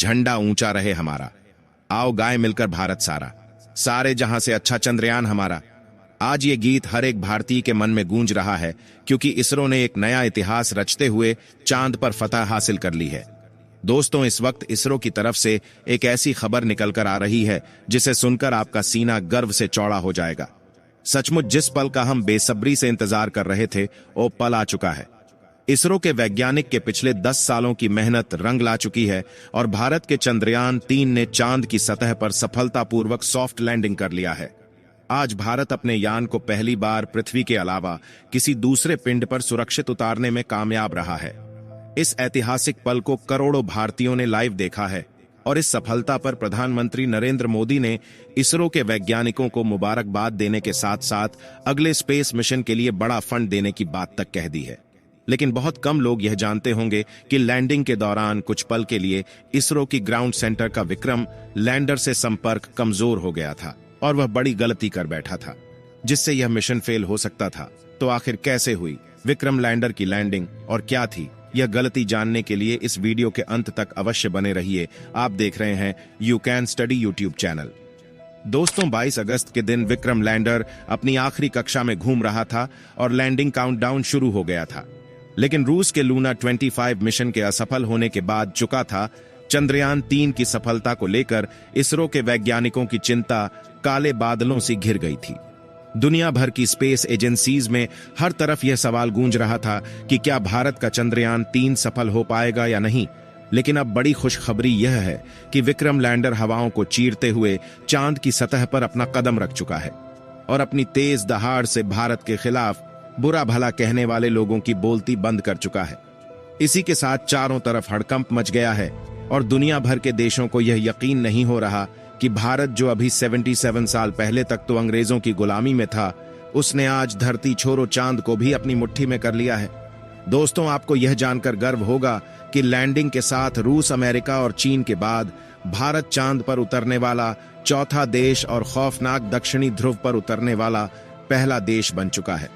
झंडा ऊंचा रहे हमारा, आओ गाए मिलकर भारत सारा, सारे जहां से अच्छा चंद्रयान हमारा। आज ये गीत हर एक भारतीय के मन में गूंज रहा है, क्योंकि इसरो ने एक नया इतिहास रचते हुए चांद पर फतह हासिल कर ली है। दोस्तों, इस वक्त इसरो की तरफ से एक ऐसी खबर निकलकर आ रही है जिसे सुनकर आपका सीना गर्व से चौड़ा हो जाएगा। सचमुच जिस पल का हम बेसब्री से इंतजार कर रहे थे, वो पल आ चुका है। इसरो के वैज्ञानिक के पिछले 10 सालों की मेहनत रंग ला चुकी है और भारत के चंद्रयान 3 ने चांद की सतह पर सफलतापूर्वक सॉफ्ट लैंडिंग कर लिया है। आज भारत अपने यान को पहली बार पृथ्वी के अलावा किसी दूसरे पिंड पर सुरक्षित उतारने में कामयाब रहा है। इस ऐतिहासिक पल को करोड़ों भारतीयों ने लाइव देखा है और इस सफलता पर प्रधानमंत्री नरेंद्र मोदी ने इसरो के वैज्ञानिकों को मुबारकबाद देने के साथ साथ अगले स्पेस मिशन के लिए बड़ा फंड देने की बात तक कह दी है। लेकिन बहुत कम लोग यह जानते होंगे कि लैंडिंग के दौरान कुछ पल के लिए इसरो की ग्राउंड सेंटर का विक्रम लैंडर से संपर्क कमजोर हो गया था और वह बड़ी गलती कर बैठा था, जिससे यह मिशन फेल हो सकता था। तो आखिर कैसे हुई विक्रम लैंडर की लैंडिंग और क्या थी यह गलती? जानने के लिए इस वीडियो के अंत तक अवश्य बने रहिए। आप देख रहे हैं you can study YouTube channel. दोस्तों, 22 अगस्त के दिन विक्रम लैंडर अपनी आखिरी कक्षा में घूम रहा था और लैंडिंग काउंटडाउन शुरू हो गया था। लेकिन रूस के लूना 25 मिशन के असफल होने के बाद चुका था, चंद्रयान 3 की सफलता को लेकर इसरो के वैज्ञानिकों की चिंता काले बादलों से घिर गई थी। दुनिया भर की स्पेस एजेंसीज में हर तरफ यह सवाल गूंज रहा था कि क्या भारत का चंद्रयान 3 सफल हो पाएगा या नहीं। लेकिन अब बड़ी खुशखबरी यह है कि विक्रम लैंडर हवाओं को चीरते हुए चांद की सतह पर अपना कदम रख चुका है और अपनी तेज दहाड़ से भारत के खिलाफ बुरा भला कहने वाले लोगों की बोलती बंद कर चुका है। इसी के साथ चारों तरफ हड़कंप मच गया है और दुनिया भर के देशों को यह यकीन नहीं हो रहा कि भारत, जो अभी 77 साल पहले तक तो अंग्रेजों की गुलामी में था, उसने आज धरती छोड़ो चांद को भी अपनी मुट्ठी में कर लिया है। दोस्तों, आपको यह जानकर गर्व होगा कि लैंडिंग के साथ रूस, अमेरिका और चीन के बाद भारत चांद पर उतरने वाला चौथा देश और खौफनाक दक्षिणी ध्रुव पर उतरने वाला पहला देश बन चुका है।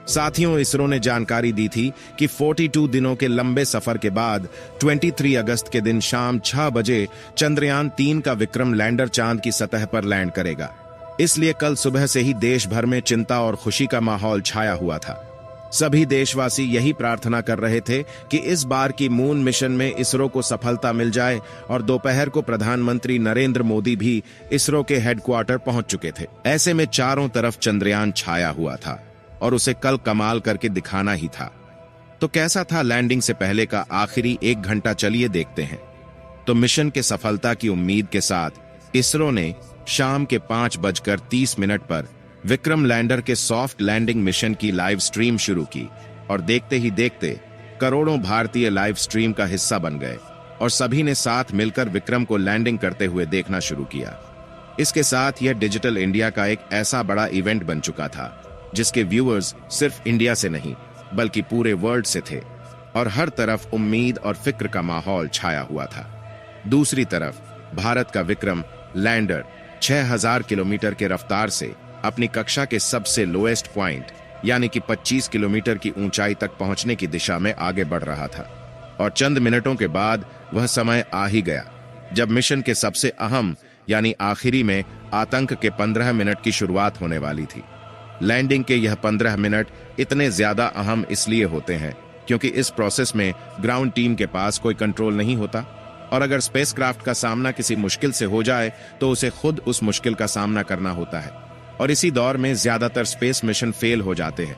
साथियों, इसरो ने जानकारी दी थी कि 42 दिनों के लंबे सफर के बाद 23 अगस्त के दिन शाम 6 बजे चंद्रयान 3 का विक्रम लैंडर चांद की सतह पर लैंड करेगा। इसलिए कल सुबह से ही देश भर में चिंता और खुशी का माहौल छाया हुआ था। सभी देशवासी यही प्रार्थना कर रहे थे कि इस बार की मून मिशन में इसरो को सफलता मिल जाए और दोपहर को प्रधानमंत्री नरेंद्र मोदी भी इसरो के हेडक्वार्टर पहुंच चुके थे। ऐसे में चारों तरफ चंद्रयान छाया हुआ था और उसे कल कमाल करके दिखाना ही था। तो कैसा था लैंडिंग से पहले का आखिरी 1 घंटा? चलिए देखते हैं। तो मिशन के सफलता की उम्मीद के साथ इसरो ने शाम के 5:30 पर विक्रम लैंडर के सॉफ्ट लैंडिंग मिशन की लाइव स्ट्रीम शुरू की और देखते ही देखते करोड़ों भारतीय लाइव स्ट्रीम का हिस्सा बन गए और सभी ने साथ मिलकर विक्रम को लैंडिंग करते हुए देखना शुरू किया। इसके साथ यह डिजिटल इंडिया का एक ऐसा बड़ा इवेंट बन चुका था जिसके व्यूअर्स सिर्फ इंडिया से नहीं बल्कि पूरे वर्ल्ड से थे और हर तरफ उम्मीद और फिक्र का माहौल छाया हुआ था। दूसरी तरफ भारत का विक्रम लैंडर 6000 किलोमीटर के रफ्तार से अपनी कक्षा के सबसे लोएस्ट पॉइंट यानी कि 25 किलोमीटर की ऊंचाई तक पहुंचने की दिशा में आगे बढ़ रहा था और चंद मिनटों के बाद वह समय आ ही गया जब मिशन के सबसे अहम यानी आखिरी में आतंक के 15 मिनट की शुरुआत होने वाली थी। लैंडिंग के यह 15 मिनट इतने ज्यादा अहम इसलिए होते हैं क्योंकि इस प्रोसेस में ग्राउंड टीम के पास कोई कंट्रोल नहीं होता और अगर स्पेसक्राफ्ट का सामना किसी मुश्किल से हो जाए तो उसे खुद उस मुश्किल का सामना करना होता है और इसी दौर में ज्यादातर स्पेस मिशन फेल हो जाते हैं।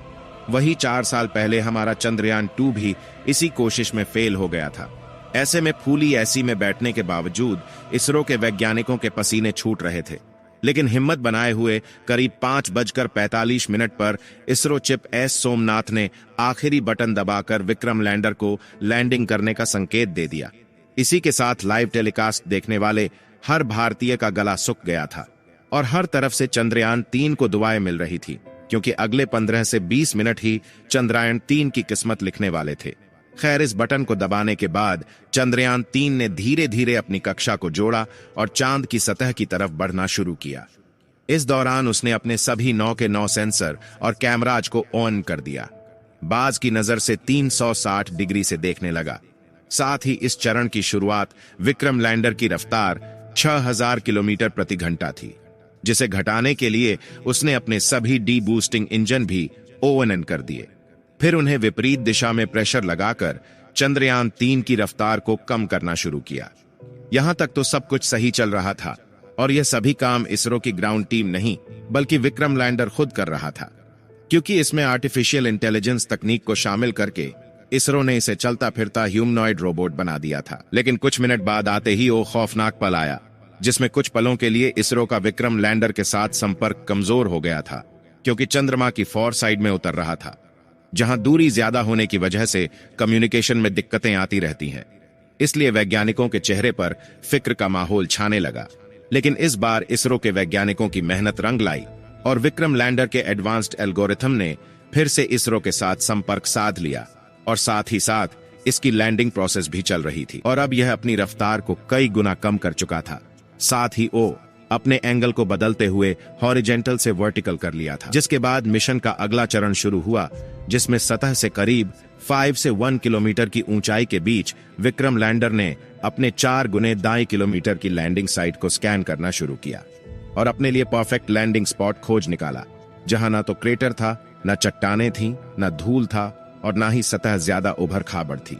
वही 4 साल पहले हमारा चंद्रयान 2 भी इसी कोशिश में फेल हो गया था। ऐसे में फूली ऐसी में बैठने के बावजूद इसरो के वैज्ञानिकों के पसीने छूट रहे थे, लेकिन हिम्मत बनाए हुए करीब 5:45 पर इसरो चिप एस सोमनाथ ने आखिरी बटन दबाकर विक्रम लैंडर को लैंडिंग करने का संकेत दे दिया। इसी के साथ लाइव टेलीकास्ट देखने वाले हर भारतीय का गला सूख गया था और हर तरफ से चंद्रयान 3 को दुआएं मिल रही थी क्योंकि अगले 15 से 20 मिनट ही चंद्रयान 3 की किस्मत लिखने वाले थे। खैर, इस बटन को दबाने के बाद चंद्रयान 3 ने धीरे धीरे अपनी कक्षा को जोड़ा और चांद की सतह की तरफ बढ़ना शुरू किया। इस दौरान उसने अपने सभी 9 के 9 सेंसर और कैमराज को ऑन कर दिया। बाज की नजर से 360 डिग्री से देखने लगा। साथ ही इस चरण की शुरुआत विक्रम लैंडर की रफ्तार 6000 किलोमीटर प्रति घंटा थी, जिसे घटाने के लिए उसने अपने सभी डी बूस्टिंग इंजन भी ओएनएन कर दिए। फिर उन्हें विपरीत दिशा में प्रेशर लगाकर चंद्रयान 3 की रफ्तार को कम करना शुरू किया। यहां तक तो सब कुछ सही चल रहा था और यह सभी काम इसरो की ग्राउंड टीम नहीं बल्कि विक्रम लैंडर खुद कर रहा था, क्योंकि इसमें आर्टिफिशियल इंटेलिजेंस तकनीक को शामिल करके इसरो ने इसे चलता फिरता ह्यूमनॉइड रोबोट बना दिया था। लेकिन कुछ मिनट बाद आते ही वो खौफनाक पल आया, जिसमें कुछ पलों के लिए इसरो का विक्रम लैंडर के साथ संपर्क कमजोर हो गया था, क्योंकि चंद्रमा की फॉर साइड में उतर रहा था, जहां दूरी ज्यादा होने की वजह से कम्युनिकेशन में दिक्कतें आती रहती हैं। इसलिए वैज्ञानिकों के चेहरे पर फिक्र का माहौल छाने लगा। लेकिन इस बार इसरो के वैज्ञानिकों की मेहनत रंग लाई और विक्रम लैंडर के एडवांस्ड एल्गोरिथम ने फिर से इसरो के साथ संपर्क साध लिया और साथ ही साथ इसकी लैंडिंग प्रोसेस भी चल रही थी और अब यह अपनी रफ्तार को कई गुना कम कर चुका था। साथ ही वो अपने एंगल को बदलते हुए हॉरिजेंटल से वर्टिकल कर लिया था, जिसके बाद मिशन का अगला चरण शुरू हुआ, जिसमें सतह से करीब 5 से 1 किलोमीटर की ऊंचाई के बीच विक्रम लैंडर ने अपने 4 गुने दाएं किलोमीटर की लैंडिंग साइट को स्कैन करना शुरू किया और अपने लिए परफेक्ट लैंडिंग स्पॉट खोज निकाला, जहां ना तो क्रेटर था, न चट्टाने थीं, न धूल था और ना ही सतह ज्यादा उभर खाबड़ थी।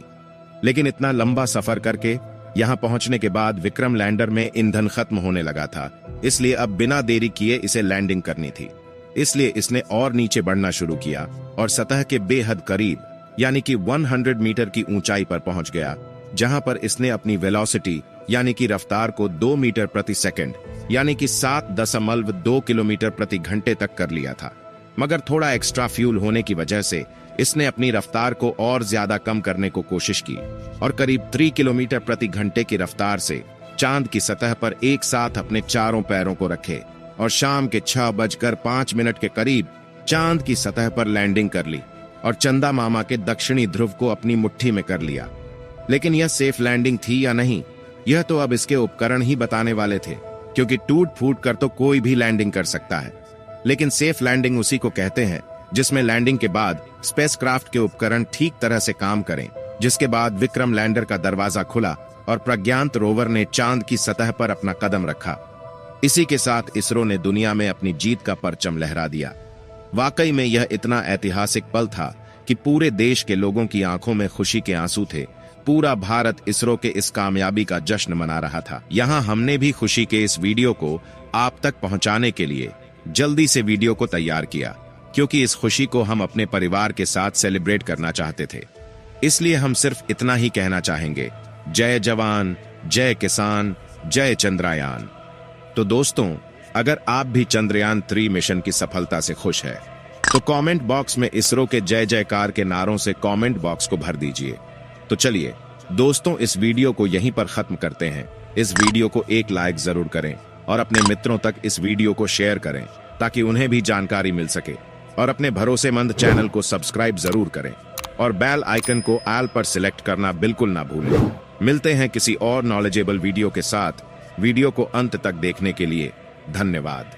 लेकिन इतना लंबा सफर करके यहां पहुंचने के बाद विक्रम लैंडर में ईंधन खत्म होने लगा था, इसलिए अब बिना देरी किए इसे लैंडिंग करनी थी। इसलिए इसने और नीचे बढ़ना शुरू किया और सतह के बेहद करीब यानी कि 100 मीटर की ऊंचाई पर पहुंच गया, जहां पर इसने अपनी वेलोसिटी यानी कि रफ्तार को 2 मीटर प्रति सेकंड यानी कि 7.2 किलोमीटर प्रति घंटे तक कर लिया था। मगर थोड़ा एक्स्ट्रा फ्यूल होने की वजह से इसने अपनी रफ्तार को और ज्यादा कम करने को कोशिश की और करीब 3 किलोमीटर प्रति घंटे की रफ्तार से चांद की सतह पर एक साथ अपने चारों पैरों को रखे और शाम के 6:05 के करीब चांद की सतह पर लैंडिंग कर ली और चंदा मामा के दक्षिणी ध्रुव को अपनी मुट्ठी में कर लिया। लेकिन यह सेफ लैंडिंग थी या नहीं, यह तो अब इसके उपकरण ही बताने वाले थे, क्योंकि टूट फूट कर तो कोई भी लैंडिंग कर सकता है। लेकिन सेफ लैंडिंग उसी को कहते हैं जिसमें लैंडिंग के बाद स्पेसक्राफ्ट के उपकरण ठीक तरह से काम करें, जिसके बाद विक्रम लैंडर का दरवाजा खुला और प्रज्ञात रोवर ने चांद की सतह पर अपना कदम रखा। इसी के साथ इसरो ने दुनिया में अपनी जीत का परचम लहरा दिया। वाकई में यह इतना ऐतिहासिक पल था कि पूरे देश के लोगों की आंखों में खुशी के आंसू थे। पूरा भारत इसरो के इस कामयाबी का जश्न मना रहा था। यहाँ हमने भी खुशी के इस वीडियो को आप तक पहुंचाने के लिए जल्दी से वीडियो को तैयार किया, क्योंकि इस खुशी को हम अपने परिवार के साथ सेलिब्रेट करना चाहते थे। इसलिए हम सिर्फ इतना ही कहना चाहेंगे, जय जवान, जय किसान, जय चंद्रयान। तो दोस्तों, अगर आप भी चंद्रयान 3 मिशन की सफलता से खुश है तो कमेंट बॉक्स में इसरो के जय जयकार के नारों से कमेंट बॉक्स को भर दीजिए। तो चलिए दोस्तों, इस वीडियो को यहीं पर खत्म करते हैं। इस वीडियो को एक लाइक जरूर करें और अपने मित्रों तक इस वीडियो को शेयर करें ताकि उन्हें भी जानकारी मिल सके, और अपने भरोसेमंद चैनल को सब्सक्राइब जरूर करें और बेल आइकन को ऑल पर सिलेक्ट करना बिल्कुल ना भूलें। मिलते हैं किसी और नॉलेजेबल वीडियो के साथ। वीडियो को अंत तक देखने के लिए धन्यवाद।